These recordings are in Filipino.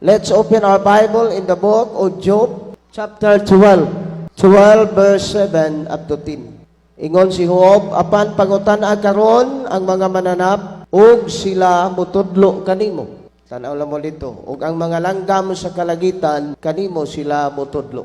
Let's open our Bible in the book of Job, chapter 12. 12 verse 7 up to 10. Ingon si Job, apan pangutan-a karon ang mga mananap, ug sila mutudlo kanimo. Tanaw lang mo dito. Ug ang mga langgam sa kalagitan, kanimo sila mutudlo.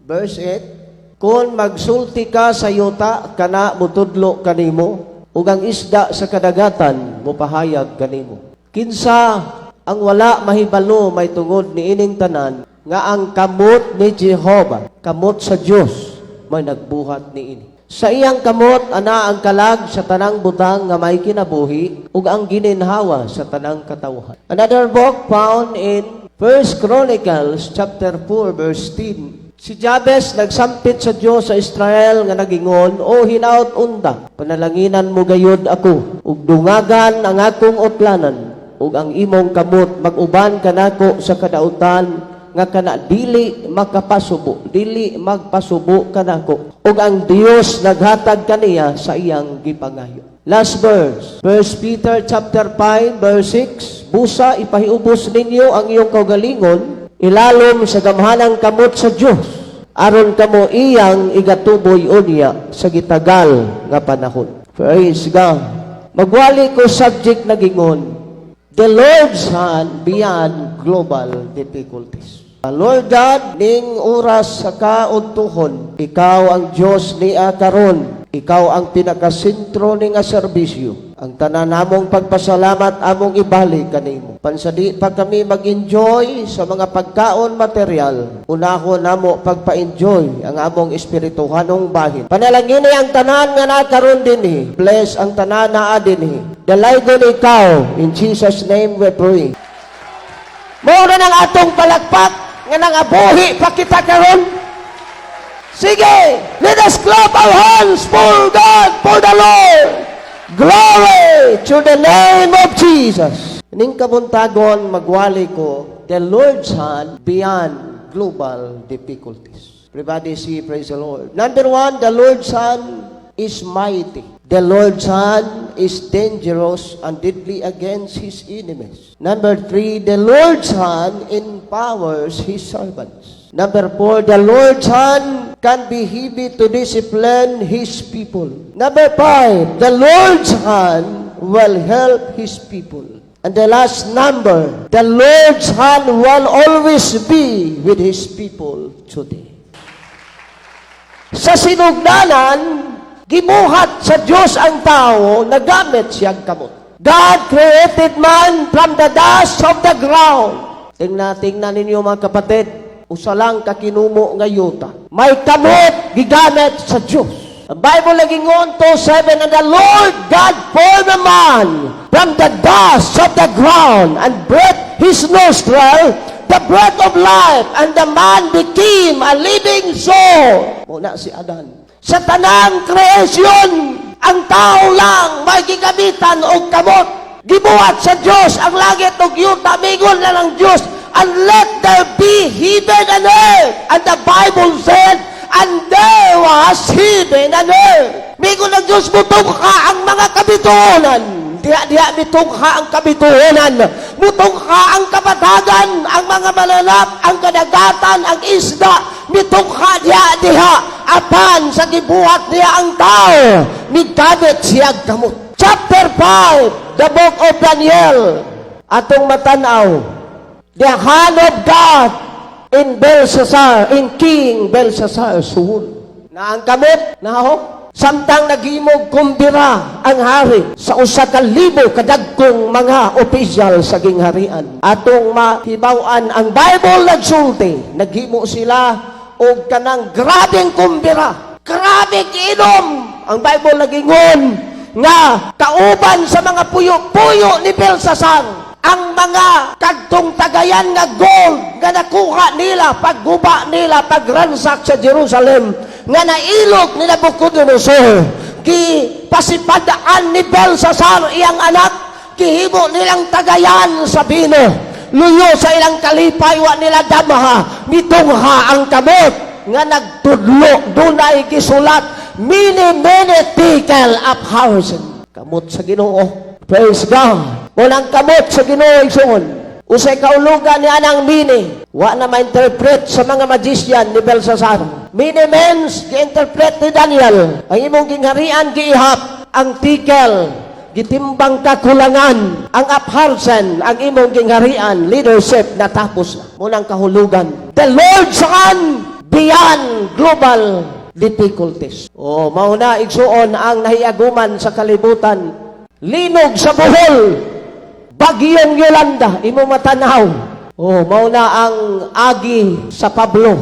Verse 8, kung magsulti ka sa yuta, kana mutudlo kanimo, ug ang isda sa kadagatan, mupahayag kanimo. Kinsa ang wala mahibalo may tungod ni ining tanan, nga ang kamot ni Jehovah, kamot sa Dios, may nagbuhat ni ini. Sa iyang kamot, ana ang kalag sa tanang butang nga may kinabuhi, ug ang gininhawa sa tanang katawhan. Another book found in 1 Chronicles chapter 4 verse 10. Si Jabez nagsampit sa Dios sa Israel nga nagingon, o hinaut unda, panalanginan mo gayud ako, ug dungagan ang akong utlanan, ug ang imong kamot mag-uban kanako sa kadautan, nga kana dili makapasubo, dili magpasubo kanako, ug ang Dios naghatag kaniya sa iyang gipangayo. Last verse, 1 Peter chapter 5 verse 6, busa ipahiubos ninyo ang iyong kaugalingon, ilalom sa gamhanang kamot sa Dios, aron kamo iyang igatuboy unya sa gitagal nga panahon. Praise God. Magwali ko subject na gingon, the Lord's hand beyond global difficulties. Lord God, ning oras sa kauntuhon, ikaw ang Diyos niya karon. Ikaw ang pinakasentro ning serbisyo. Ang tanan namong pagpasalamat among ibalik kanimo. Pansadi pa kami mag-enjoy sa mga pagkaon material. Unahon namo pagpa-enjoy ang among espirituhanong bahin. Panalangin ang tanan nga nakaron dinhi. Bless ang tanan naa dinhi. Dalaygon ikaw, in Jesus' name we pray. Mura ng atong palakpak nga nangabuhi pa kita karon. Sige, let us clap our hands for God, for the Lord. Glory to the name of Jesus. Ning kabuntagon magwali ko, the Lord's hand beyond global difficulties. Everybody see, praise the Lord. Number one, the Lord's hand is mighty. The Lord's hand is dangerous and deadly against his enemies. Number 3, the Lord's hand empowers his servants. Number 4, the Lord's hand can be heavy to discipline his people. Number 5, the Lord's hand will help his people. And the last number, the Lord's hand will always be with his people today. Sa sinugdanan, gibuhat sa Diyos ang tao, nagamit siyang kamot. God created man from the dust of the ground. Tingnan ninyo mga kapatid, usa lang kakinumo nga yuta. May kamot gigamit sa Diyos. Ang Bible nagingon 2:7, and the Lord God formed a man from the dust of the ground and breathed his nostril the breath of life, and the man became a living soul. Muna si Adan. Sa tanang kreasyon, ang tao lang may gigamitan o kamot. Gibuhat sa Diyos ang langit o yuta, mingon na ng Diyos, and let there be heaven and earth. And the Bible said, and there was heaven and earth. Mingon ng Diyos, mutungha ang mga kabituunan. Diya mitungha ang kabituunan. Mutungha ang kapatagan, ang mga malalap, ang kadagatan, ang isda. Mitungha diha. Apan sa gibuhat niya ang tao, migamit siya kamot. Chapter 5, the book of Daniel. Atong matanaw, the hand of God in Belshazzar, in King Belshazzar's soul. Na ang kamot, samtang nagimog kumbira ang hari sa 1,000 kadagkong mga opisyal sa gingharian. Atong mahibawan ang Bible nagsulti, naghimo sila o kanang grabing kumbira, grabing inom. Ang Bible nagingon nga kauban sa mga puyo-puyo ni Belshazzar ang mga kagtong tagayan nga gold nga nakuha nila, pagguba nila, pagransak sa Jerusalem, nga nailog ni Nabucodonosor. Pasipadaan ni Belshazzar iyang anak, kihimo nilang tagayan sa bino. Luyo sa ilang kalipay, wa nila damaha, mitungha ang kamot, nga nagtudlo, dunay gisulat, many tikel up housing. Kamot sa Ginoo. Praise God. Walang kamot sa Ginoo igsoon. Usay kaulugan ni anang mini. Wa na ma-interpret sa mga magician ni Belshazzar. Mini means gi-interpret ni Daniel. Ang imong gingharian giihap, ang tikel, gitimbang kakulangan, ang upharsen, ang imong gingharian, leadership, natapos na. Munang kahulugan. The Lord saan beyond global difficulties. O, mauna igsuon ang nahiaguman sa kalibutan. Linog sa Bohol, bagyong Yolanda, imo matanaw. O, mauna ang agi sa Pablo,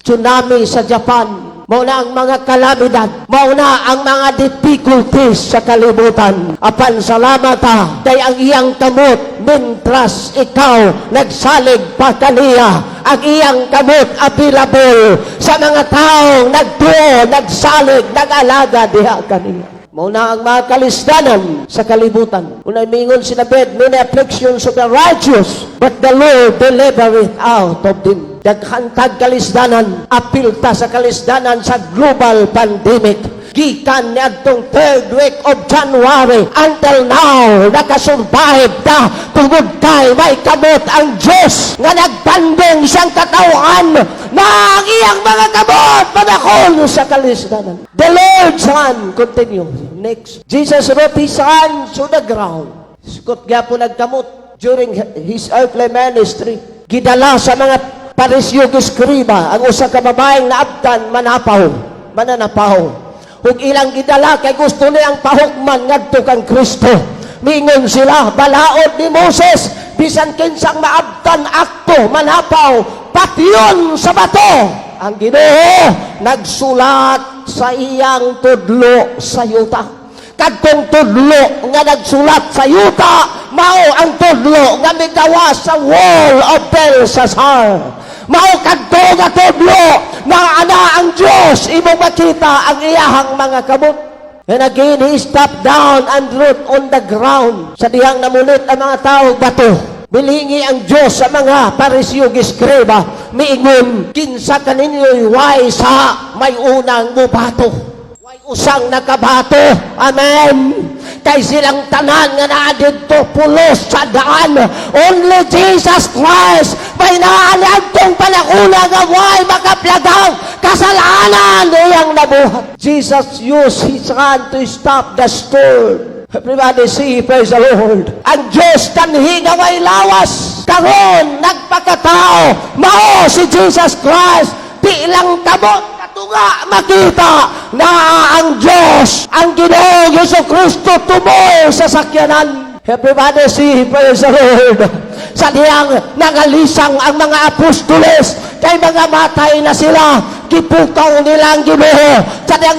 tsunami sa Japan, mauna ang mga kalamidad, mauna ang mga difficulties sa kalibutan. Apan salamat ha, kay ang iyang kamot, mintras ikaw nagsalig pa kaniya. Ang iyang kamot available sa mga taong nagtuo, nagsalig, nag-alaga diha kaniya. Mauna ang mga kalisdanan sa kalibutan. Unay mingon si David, many afflictions of the righteous, but the Lord delivereth out of them. Daghantag kalisdanan, apilta sa kalisdanan sa global pandemic. Gikan ni adtong 3rd week of January until now, nakasurvive ta tungod kay may kamot ang Diyos nga nagpandong siyang katawan na ang iyang mga kamot panahon sa kalisdanan. The Lord Son, continue. Next. Jesus wrote his hand to the ground. Sukot gyapon nagkamot during his earthly ministry. Gidala sa mga parisyo eskriba ang usa ka babaeng naabtan mananapaw. Ug ilang gidala kay gusto niyang pahugman ngadto kang Kristo. Mingon sila, balaod ni Moses, bisan kinsang maabtan akto, manapaw, patyon sa bato. Ang Ginoo nagsulat sa iyang tudlo sa yuta. Kadtong tudlo nga nagsulat sa yuta, mao ang tudlo nga migawas sa wall of Belshazzar. Mao kadto nga tudlo na ana ang Diyos imong makita ang iyahang mga kamot. And again, he stepped down and wrote on the ground. Sa dihang namunit ang mga tao bato. Bilingi ang Diyos sa mga parisyo eskriba. Miingon, kinsa kaninyo'y way sa may unang mubato. Way usang nakabato. Amen. Kay silang tanan nga naa didto pulos sa daan. Only Jesus Christ may naanagtong panakuna nga way makaplagang kasalanan iyang nabuhat. Jesus used his hand to stop the storm. Everybody see, praise the Lord. Ang Diyos kanhi nga may lawas karon nagpakatao mao si Jesus Christ. Di lang kamot tunga makita na ang Diyos, ang Ginoong Jesucristo tumoy sa sakyanan. Everybody see, praise the Lord. Sa diyang nangalisang ang mga apostoles, kay mga matay na sila, gipukaw nilang Ginoo. Sa diyang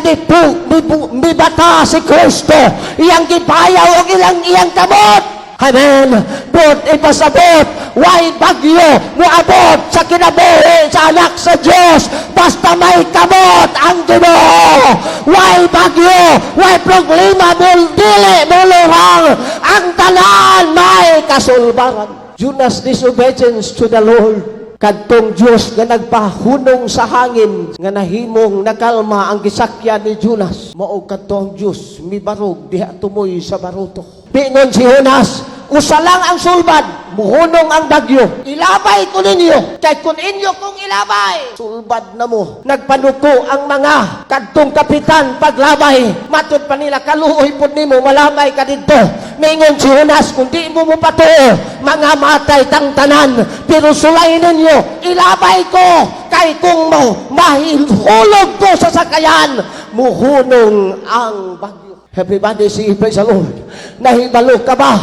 mibata si Kristo, iyang gipayaw o iyang kamot. Amen. But ipasabot, why bagyo muabot sa kinabuhi sa anak sa Diyos basta may kamot ang Ginoo. Why bagyo, why problema dili mulurang ang tanan may kasulbaran. Judas disobedience to the Lord. Kadtong Diyos nga nagpahunong sa hangin nga nahimong nakalma ang gisakyan ni Jonas. Mao kadtong Diyos mibarog diha tumoy sa baruto. Pingon si Jonas, usa lang ang sulbad, muhunong ang bagyo. Ilabay ko ninyo, kay kun inyo kung ilabay, sulbad na mo. Nagpanuko ang mga kadtong kapitan paglabay. Matod pa nila, kaluoy po nimo, malamay ka dito. Mingon si Jonas, kung di mo patuo, mga matay tang tanan. Pero sulay ninyo, ilabay ko, kay kung mahihulog ko sa sakayan, muhunong ang bagyo. Everybody say, praise the Lord. Nahibalo ka ba?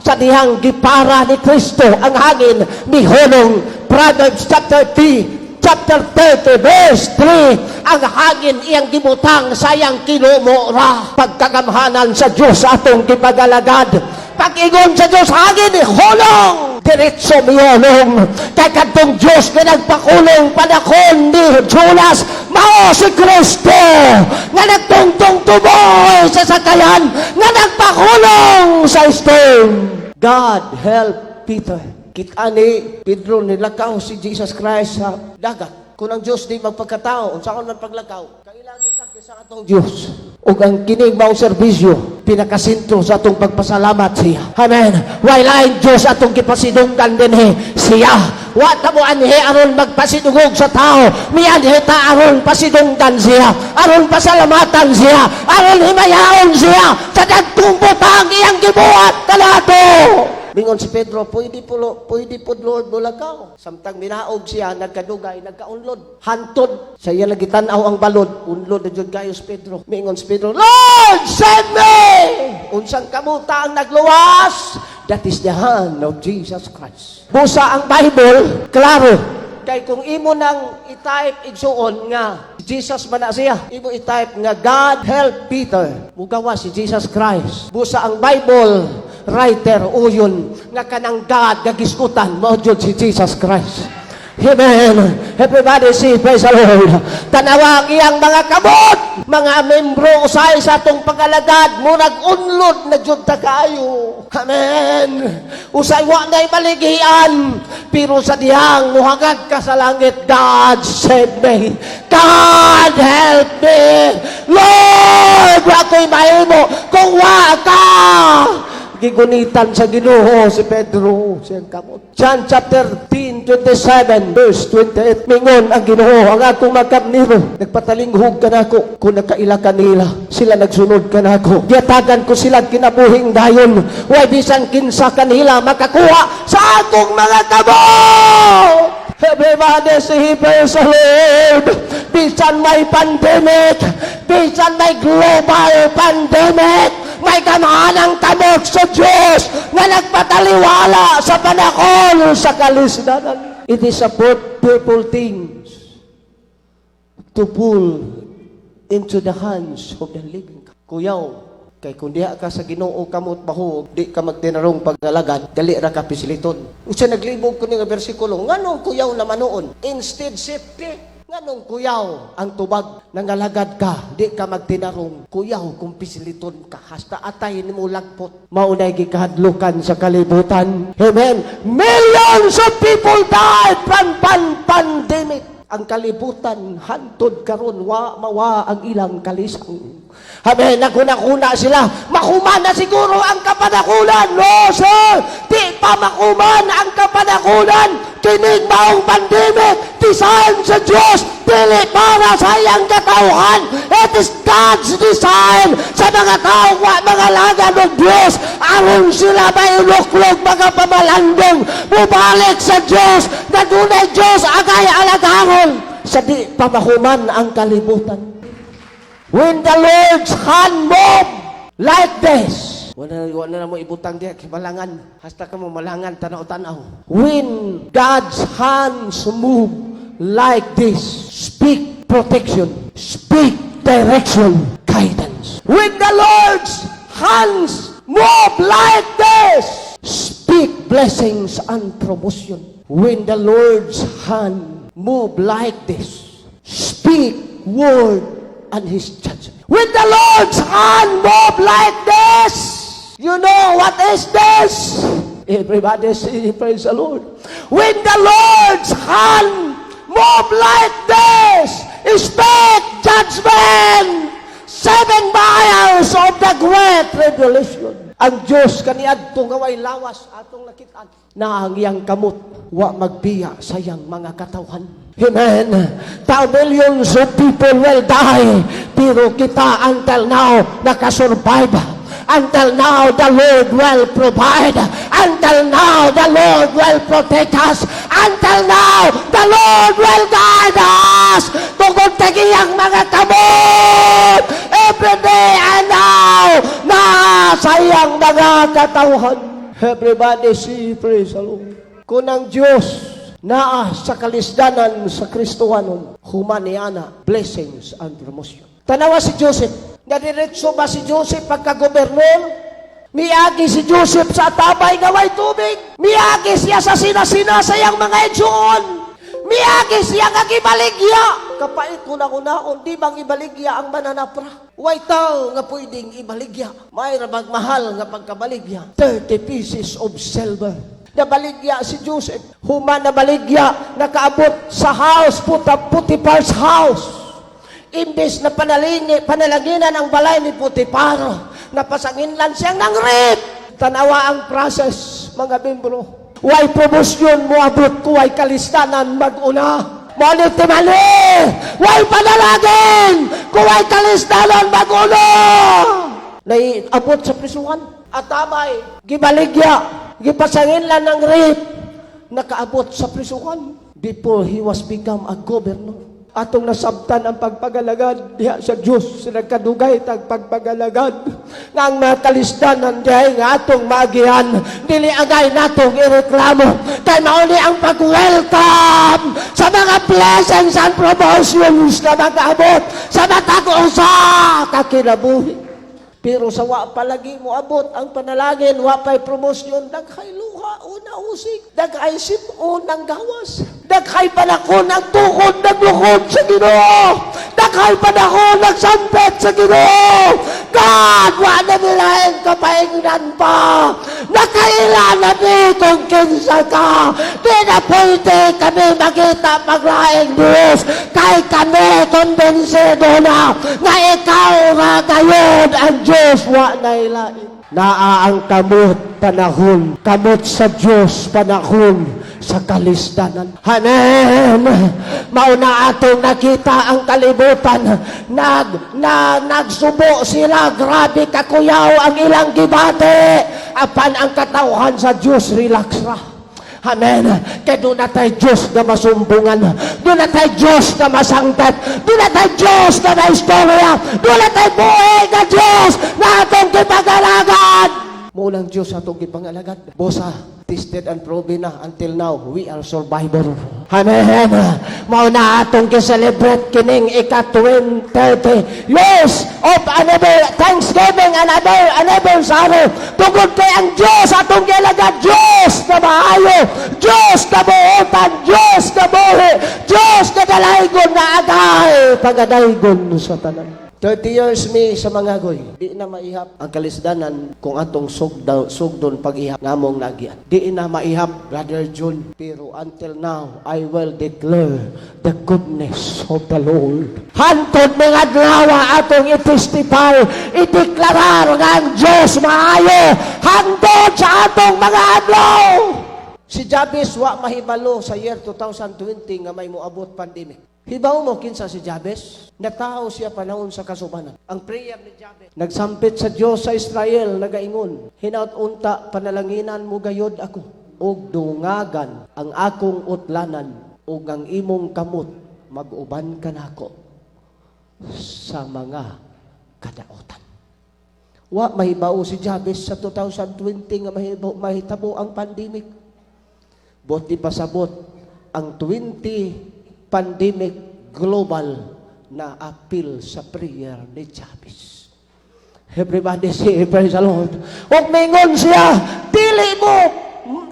Sa dihang gipara ni Kristo ang hangin ni Honong. Proverbs chapter 30 verse 3, ang hangin iyang gibutang sayang kinumura. Pagkagamhanan sa Diyos atong gipagalagad. Pag-ingon sa Diyos hangin ni Honong, diretso miyonong. Kay kadtong Diyos na nagpakulong panahon ni Jonas, mao si Kristo nga nagtungtong tuboy sa sakayan nga nagpakulong sa storm. God help Peter. Kitani, Pedro nilakaw si Jesus Christ sa dagat. Kung ang Diyos di magpagkatao, unsa kon man paglakaw, kailangan kita sa atong Diyos. Ug ang kining maong serbisyo, pinakasintro sa atong pagpasalamat siya. Amen. Why lain Diyos atong kipasidunggan din siya. Wa ta mo anhi aron magpasidungog sa tao. Mianhi ta aron pasidunggan siya. Aron pasalamatan siya. Aron himayaon siya. Sa dagkong butang iyang gibuhat kanato. Mingon si Pedro, pwede po Lord bulagaw. Samtang minaog siya, nagkadugay, nagkaunlod. Hantod, sa iya lagi tanaw ang balod. Unlod na dyan kayo si Pedro. Mingon si Pedro, Lord, send me! Unsang kamuta ang nagluwas? That is the hand of Jesus Christ. Busa ang Bible, klaro. Kay kung imo nang i-type igsuon nga Jesus man na siya, imo i-type nga God help Peter. Mugawa si Jesus Christ. Busa ang Bible writer uyon nga kanang God gagiskutan mo jud si Jesus Christ. Amen. Everybody say praise the Lord. Tanawag iyang mga kabot, mga membro usay sa atong pag-alagad, murag unlod na jud ta kayo. Amen. Usay wa nay baligian, pero sa dihang muhangad ka sa langit, God save me. God help me. Lord, wa ko'y mahimo kung wa ka. Gigunitan sa Ginoo si Pedro siyang kamot. John chapter 10:27 verse 28. Mingon ang Ginoo, ang akong magkapniro, nagpatalinghog ka nako kung nakaila kanila. Sila nagsunod ka nako. Giyatagan ko sila kinabuhing dayon. Way bisan kinsa kanila makakuha sa akong mga kamot. Everybody say praise the Lord. Bisan may pandemic, bisan may global pandemic, may kamahanang kamot sa Diyos na nagpataliwala sa panahon sa kalisdanan. It is a purple things to pull into the hands of the living God. Kuyaw, kay kung diha ka sa Ginoo kamot bahog, di ka magtinarong paglalagad, dali ra ka pisiliton. Usa naglibog ko ni nga bersikulo, nganong kuyaw na manoon? Instead safety. Nganong kuyaw ang tubag nangalagad ka, di ka magtinarong. Kuyaw kung pisiliton ka, hasta atay ni mo lagpot. Maunay gikahadlukan sa kalibutan. Amen. Millions of people died from pandemic. Ang kalibutan, hantod karon mawa ang ilang kalisang. Amen, naguna-kuna sila. Makuman na siguro ang kapanakulan. No, sir. Di pa makuman ang kapanakulan. Kinig maong pandemic. Design sa Diyos. Dili para sa iyang katauhan. It is God's design sa mga tao, mga laga ng Diyos. Aron sila may uluklog, mga pamalandong. Bubalik sa Diyos. Nagunay Diyos agay alagaron. Sa di pa makuman ang kalibutan. When the Lord's hand move like this, wala na mo ibutang diya, malangan. Hasta ka mo malangan, tanaw-tanaw. When God's hands move like this, speak protection, speak direction, guidance. When the Lord's hands move like this, speak blessings and promotion. When the Lord's hand move like this, speak word and His judgment. When the Lord's hand move like this, you know what is this? Everybody say, praise the Lord. When the Lord's hand move like this, speak judgment. 7 miles of the great tribulation. Ang Diyos kaniadto nga way lawas atong nakitaan. Na ang iyang kamot wa magbiya sa iyang mga katawhan. Amen. Millions of people will die. Pero kita until now, nakasurvive. Until now, the Lord will provide. Until now, the Lord will protect us. Until now, the Lord will guide us. Tungkol tagiyang mga kamot. Every day and now, na sayang mga katawhan. Everybody say, praise the Lord. Kung ang Diyos naa sa kalisdanan sa Kristohanon, humaniana, blessings and promotion. Tanawa si Joseph. Nadiretso ba si Joseph pagka-gobernador? Miagi si Joseph sa tabay nga may tubig. Miagi siya sa sinasina sa iyang mga edyoon. Miagi siya nga gibaligya. Kapait ko na kunaon, di bang ibaligya ang mananapra? Way tao nga pwedeng ibaligya. May rabag mahal nga pagkabaligya. 30 pieces of silver. Nabaligya si Joseph. Human nabaligya, nakaabot sa house, Potiphar's house. Imbes na panalaginan ang balay ni Potipar, napasanginlan siyang ng rape. Tanawa ang process, mga membro. Way promosyon mo abot ko, way kalistanan mag-una. Molit timali! Way panalagin! Kuway kalistanan mag-una! Naiabot sa prisuhan. At tamay, gibaligya, gipasanginlan ng rape. Nakaabot sa prisuhan before he was become a governor. Atong nasabtan ang pagpagalagad diha sa Diyos, sinagkadugay tag pagpagalagad nga ang nakalistanan dihay nga atong maagihan, dili agay natong ireklamo kay mauni ang pag-welcome sa mga blessings and promotions na mag-abot sa matag usa ka kinabuhi. Pero sa wa palagi mo abot ang panalangin, wa pa'y promosyon, daghay luha o nausik, daghay simon ng gawas, daghay panakon ang tukod naglukod sa Ginoo, daghay panakon nagsampet sa Ginoo. God, wa na nilain kapaingnan pa, nakailan na ni kung kinsa ka, di na pwede kami makita paglaing Diyos, kay kami konbensido na nga ikaw nga gayon ang Diyos wa na ilain. Naa ang kamot panahon, kamot sa Diyos panahon sa kalistanan. Amen. Mauna atong nakita ang kalibutan, nagsubo sila, grabe kakuyaw ang ilang gibate. Apan ang katauhan sa Diyos, relax ra. Amen. Kaya doon na tayo Diyos na masumbungan. Doon na tayo Diyos na masangkat. Doon na tayo Diyos na may istorya. Doon na tayo buhay na Diyos na atong kipag-alagad. Mulang Diyos atong kipag-alagad. Bosa, tested and proven na until now, we are survivor. Amen. Mauna atong kiselebrate kining ika-20 years of Thanksgiving and anniversary. Tungkol kay ang Diyos atong kilagad, Diyos na maayo, Diyos na buutan, Diyos na buhi, Diyos na dalaygon na agay, pagadaygon sa tanan. 30 years mi sa mga goy, di na maihap ang kalisdanan kung atong sugdon pag-ihap ngamong nagyan. Di na maihap, Brother John. Pero until now, I will declare the goodness of the Lord. Hantod mga adlaw atong i-testify, i-deklarar nga ang Diyos maayo. Hantod sa atong mga adlaw. Si Jabez wa mahibalo sa year 2020 nga may moabot pandemic. Hibaw mo kinsa si Jabez? Natao siya panahon sa kasubanan. Ang prayer ni Jabez, nagsampit sa Diyos sa Israel, nagaingon, hinaut-unta panalanginan mo gayod ako, ug dungagan ang akong utlanan, ug ang imong kamot, mag-uban ka nako sa mga kadaotan. Wa mahibaw si Jabez sa 2020 nga mahitabo ang pandemic. Bot di pasabot ang 20 pandemic global na appeal sa prayer ni Jabez. Everybody say, praise the Lord. Huwag mingon siya, dili mo,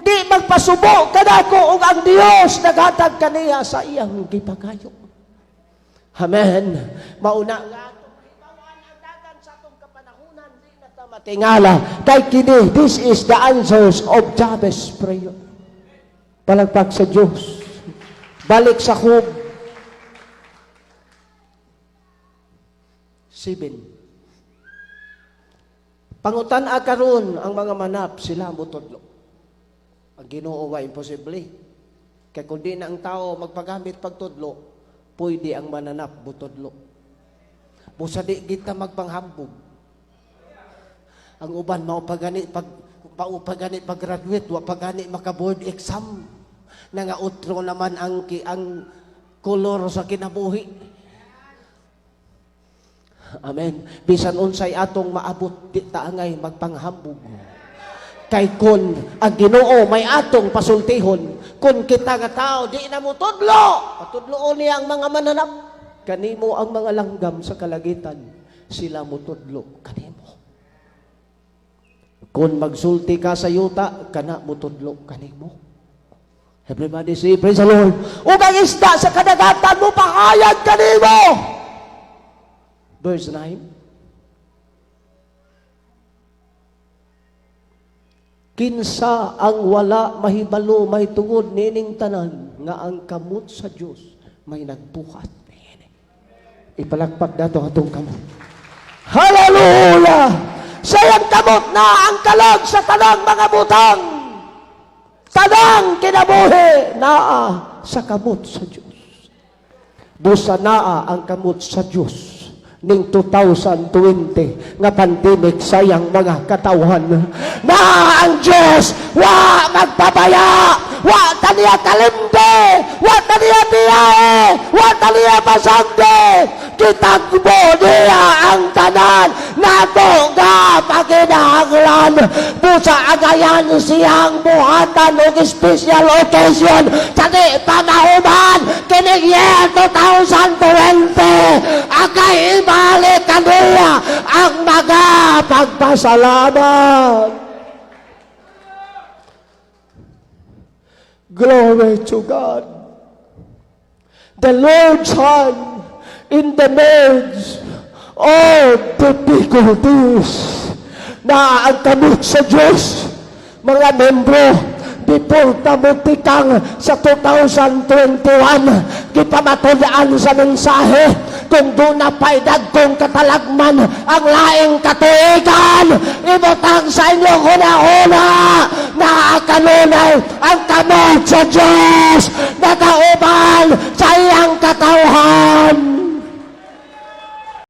di magpasubo kadako ug ang Dios naghatag kaniya sa iyang gipagayo. Amen. Mauna nga atong hibawan ang dagan sa atong kapanahunan, di na ta matingala. Kay kini, this is the answers of Jabez prayer. Palagpak sa Diyos. Balik sa Job 7. Pangutan-a karon ang mga manap, sila mutudlo. Ang Ginoo wa imposible. Kaya kung di na ang tao magpagamit pagtudlo, pwede ang mananap butudlo. Busa di kita magpanghambog. Ang uban maupagani pag-graduate, wa pagani maka-board exam. Nangautro naman ang kolor sa kinabuhi. Amen. Bisan unsay atong maabot, di taangay magpanghambog. Kay kun ang Ginoo may atong pasultihon, kun kita nga tao di na mo tudlo, patudloon niya ang mga mananap. Kanimo ang mga langgam sa kalagitan, sila mo tudlo kanimo. Kun magsulti ka sa yuta, kana mo tudlo kanimo. Everybody say, praise the Lord. Ug ang isda sa kadagatan mo, pahayag kanimo. Verse 9. Kinsa ang wala mahibalo, may tungod nining tanan, nga ang kamot sa Diyos, may nagbuhat. Ipalakpak dato atong kamot. Hallelujah! Sayang kamot na ang kalag sa tanang mga butang. Tanang kinabuhi naa sa kamot sa Diyos. Busa naa ang kamot sa Diyos ning 2020 nga pandemic. Sayang mga katawhan na ang Diyos wa magpabaya, wa taniya kalimde, wa taniya tiyae, wa taniya masangge. Kitagbo niya ang tanan nato nga paginahanglan. Busa agayan siyang buhatan og special occasion sa di pamahuman kining year 2020. Agay ibalik kaniya ang mga pagpasalamat. Glory to God. The Lord's hand in the midst of difficulties. Na ang kamot sa Diyos, mga membro, before tamutikang sa 2021, gipamatuyaan sa mensahe, kung doon na paidag kong katalagman ang laing katuigan, ibutang sa inyo una-una na kanunay ang kamot sa Diyos